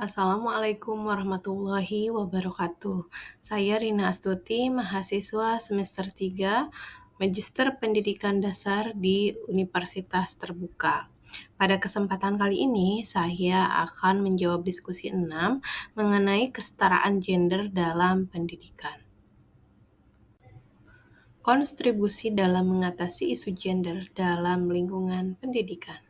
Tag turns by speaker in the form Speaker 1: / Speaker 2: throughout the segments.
Speaker 1: Assalamualaikum warahmatullahi wabarakatuh. Saya Rina Astuti, mahasiswa semester 3, Magister Pendidikan Dasar di Universitas Terbuka. Pada kesempatan kali ini, saya akan menjawab diskusi 6 mengenai kesetaraan gender dalam pendidikan. Kontribusi dalam mengatasi isu gender dalam lingkungan pendidikan.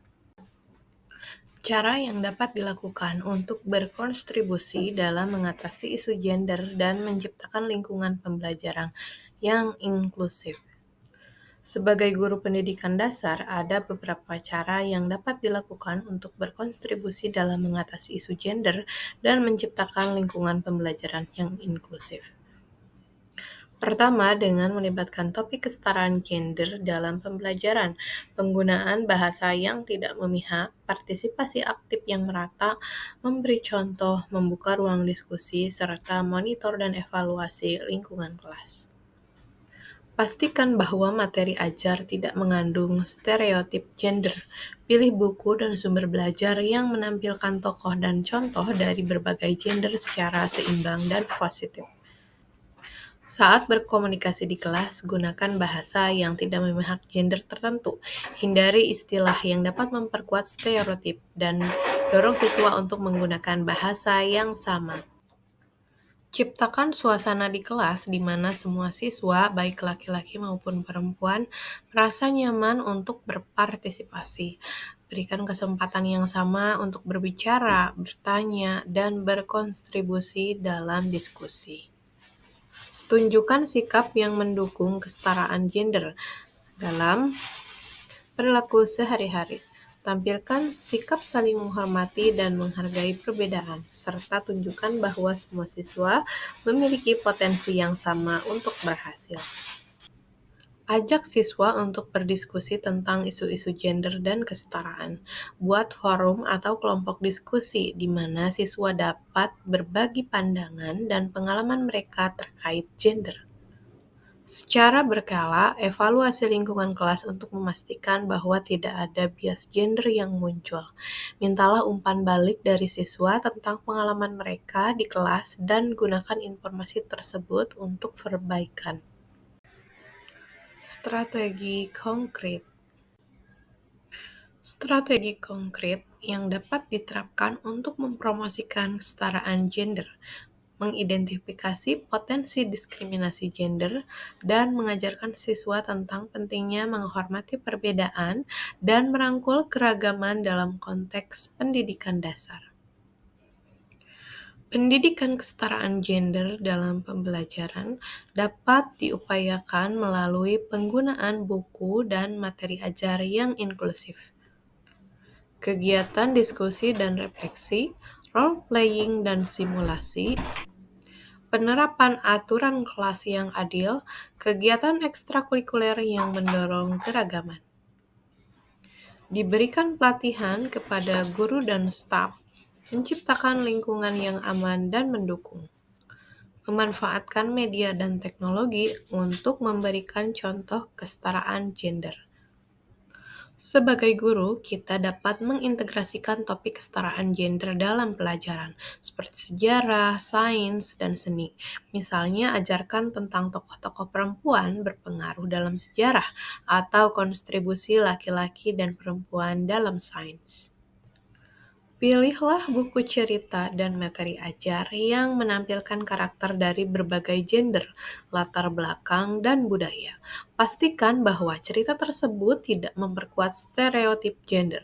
Speaker 1: Cara yang dapat dilakukan untuk berkontribusi dalam mengatasi isu gender dan menciptakan lingkungan pembelajaran yang inklusif. Sebagai guru pendidikan dasar, ada beberapa cara yang dapat dilakukan untuk berkontribusi dalam mengatasi isu gender dan menciptakan lingkungan pembelajaran yang inklusif. Pertama, dengan melibatkan topik kesetaraan gender dalam pembelajaran, penggunaan bahasa yang tidak memihak, partisipasi aktif yang merata, memberi contoh, membuka ruang diskusi, serta monitor dan evaluasi lingkungan kelas. Pastikan bahwa materi ajar tidak mengandung stereotip gender. Pilih buku dan sumber belajar yang menampilkan tokoh dan contoh dari berbagai gender secara seimbang dan positif. Saat berkomunikasi di kelas, gunakan bahasa yang tidak memihak gender tertentu. Hindari istilah yang dapat memperkuat stereotip dan dorong siswa untuk menggunakan bahasa yang sama. Ciptakan suasana di kelas di mana semua siswa, baik laki-laki maupun perempuan, merasa nyaman untuk berpartisipasi. Berikan kesempatan yang sama untuk berbicara, bertanya, dan berkontribusi dalam diskusi. Tunjukkan sikap yang mendukung kesetaraan gender dalam perilaku sehari-hari. Tampilkan sikap saling menghormati dan menghargai perbedaan, serta tunjukkan bahwa semua siswa memiliki potensi yang sama untuk berhasil. Ajak siswa untuk berdiskusi tentang isu-isu gender dan kesetaraan. Buat forum atau kelompok diskusi di mana siswa dapat berbagi pandangan dan pengalaman mereka terkait gender. Secara berkala, evaluasi lingkungan kelas untuk memastikan bahwa tidak ada bias gender yang muncul. Mintalah umpan balik dari siswa tentang pengalaman mereka di kelas dan gunakan informasi tersebut untuk perbaikan. Strategi konkret. Strategi konkret yang dapat diterapkan untuk mempromosikan kesetaraan gender, mengidentifikasi potensi diskriminasi gender, dan mengajarkan siswa tentang pentingnya menghormati perbedaan dan merangkul keragaman dalam konteks pendidikan dasar. Pendidikan kesetaraan gender dalam pembelajaran dapat diupayakan melalui penggunaan buku dan materi ajar yang inklusif. Kegiatan diskusi dan refleksi, role-playing dan simulasi, penerapan aturan kelas yang adil, kegiatan ekstrakurikuler yang mendorong keragaman. Diberikan pelatihan kepada guru dan staf, menciptakan lingkungan yang aman dan mendukung. Memanfaatkan media dan teknologi untuk memberikan contoh kesetaraan gender. Sebagai guru, kita dapat mengintegrasikan topik kesetaraan gender dalam pelajaran, seperti sejarah, sains, dan seni. Misalnya, ajarkan tentang tokoh-tokoh perempuan berpengaruh dalam sejarah, atau kontribusi laki-laki dan perempuan dalam sains. Pilihlah buku cerita dan materi ajar yang menampilkan karakter dari berbagai gender, latar belakang, dan budaya. Pastikan bahwa cerita tersebut tidak memperkuat stereotip gender.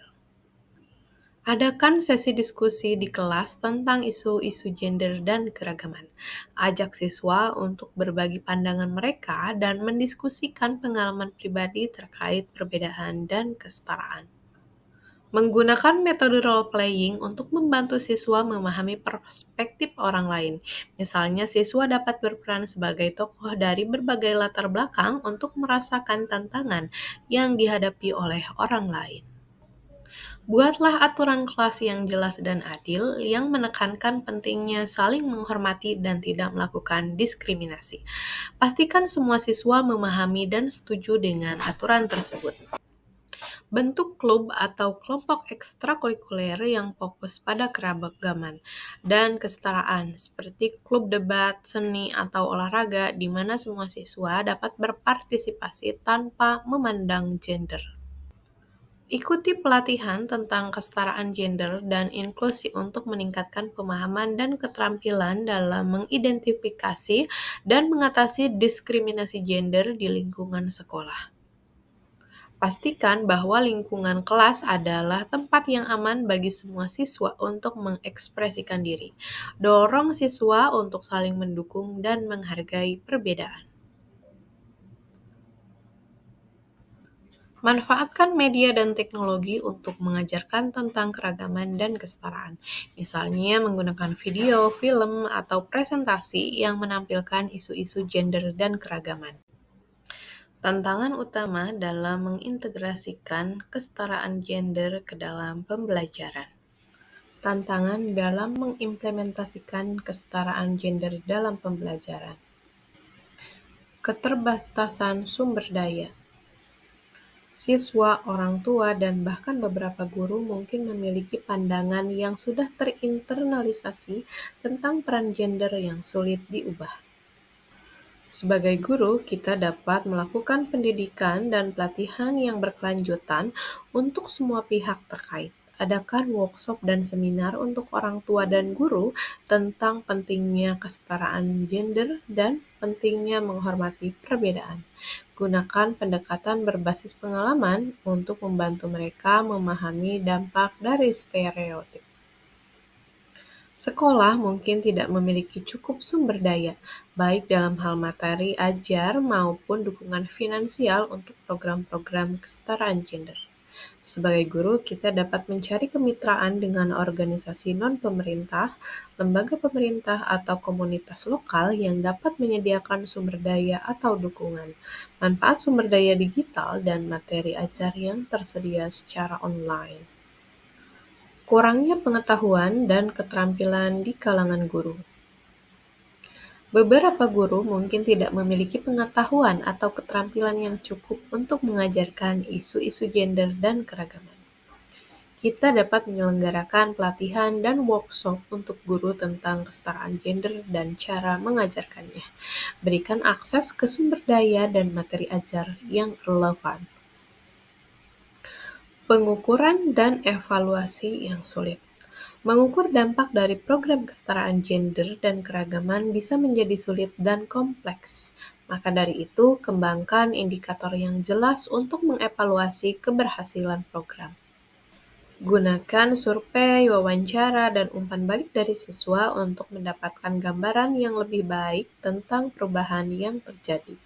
Speaker 1: Adakan sesi diskusi di kelas tentang isu-isu gender dan keragaman. Ajak siswa untuk berbagi pandangan mereka dan mendiskusikan pengalaman pribadi terkait perbedaan dan kesetaraan. Menggunakan metode role-playing untuk membantu siswa memahami perspektif orang lain. Misalnya, siswa dapat berperan sebagai tokoh dari berbagai latar belakang untuk merasakan tantangan yang dihadapi oleh orang lain. Buatlah aturan kelas yang jelas dan adil yang menekankan pentingnya saling menghormati dan tidak melakukan diskriminasi. Pastikan semua siswa memahami dan setuju dengan aturan tersebut. Bentuk klub atau kelompok ekstrakurikuler yang fokus pada keragaman dan kesetaraan, seperti klub debat, seni, atau olahraga, di mana semua siswa dapat berpartisipasi tanpa memandang gender. Ikuti pelatihan tentang kesetaraan gender dan inklusi untuk meningkatkan pemahaman dan keterampilan dalam mengidentifikasi dan mengatasi diskriminasi gender di lingkungan sekolah. Pastikan bahwa lingkungan kelas adalah tempat yang aman bagi semua siswa untuk mengekspresikan diri. Dorong siswa untuk saling mendukung dan menghargai perbedaan. Manfaatkan media dan teknologi untuk mengajarkan tentang keragaman dan kesetaraan. Misalnya menggunakan video, film, atau presentasi yang menampilkan isu-isu gender dan keragaman. Tantangan utama dalam mengintegrasikan kesetaraan gender ke dalam pembelajaran. Tantangan dalam mengimplementasikan kesetaraan gender dalam pembelajaran. Keterbatasan sumber daya. Siswa, orang tua, dan bahkan beberapa guru mungkin memiliki pandangan yang sudah terinternalisasi tentang peran gender yang sulit diubah. Sebagai guru, kita dapat melakukan pendidikan dan pelatihan yang berkelanjutan untuk semua pihak terkait. Adakan workshop dan seminar untuk orang tua dan guru tentang pentingnya kesetaraan gender dan pentingnya menghormati perbedaan. Gunakan pendekatan berbasis pengalaman untuk membantu mereka memahami dampak dari stereotip. Sekolah mungkin tidak memiliki cukup sumber daya, baik dalam hal materi ajar maupun dukungan finansial untuk program-program kesetaraan gender. Sebagai guru, kita dapat mencari kemitraan dengan organisasi non-pemerintah, lembaga pemerintah, atau komunitas lokal yang dapat menyediakan sumber daya atau dukungan. Manfaat sumber daya digital dan materi ajar yang tersedia secara online. Kurangnya pengetahuan dan keterampilan di kalangan guru. Beberapa guru mungkin tidak memiliki pengetahuan atau keterampilan yang cukup untuk mengajarkan isu-isu gender dan keragaman. Kita dapat menyelenggarakan pelatihan dan workshop untuk guru tentang kesetaraan gender dan cara mengajarkannya. Berikan akses ke sumber daya dan materi ajar yang relevan. Pengukuran dan evaluasi yang sulit. Mengukur dampak dari program kesetaraan gender dan keragaman bisa menjadi sulit dan kompleks. Maka dari itu, kembangkan indikator yang jelas untuk mengevaluasi keberhasilan program. Gunakan survei, wawancara, dan umpan balik dari siswa untuk mendapatkan gambaran yang lebih baik tentang perubahan yang terjadi.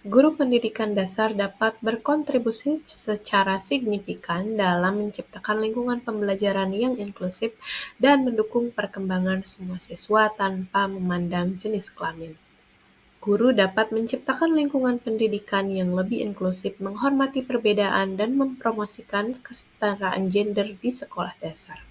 Speaker 1: Guru pendidikan dasar dapat berkontribusi secara signifikan dalam menciptakan lingkungan pembelajaran yang inklusif dan mendukung perkembangan semua siswa tanpa memandang jenis kelamin. Guru dapat menciptakan lingkungan pendidikan yang lebih inklusif, menghormati perbedaan, dan mempromosikan kesetaraan gender di sekolah dasar.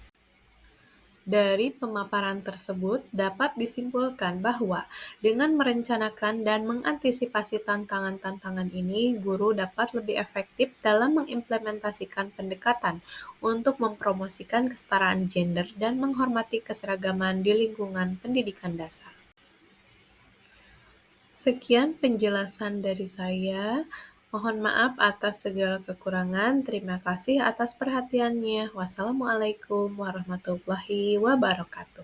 Speaker 1: Dari pemaparan tersebut dapat disimpulkan bahwa dengan merencanakan dan mengantisipasi tantangan-tantangan ini, guru dapat lebih efektif dalam mengimplementasikan pendekatan untuk mempromosikan kesetaraan gender dan menghormati keseragaman di lingkungan pendidikan dasar. Sekian penjelasan dari saya. Mohon maaf atas segala kekurangan. Terima kasih atas perhatiannya. Wassalamualaikum warahmatullahi wabarakatuh.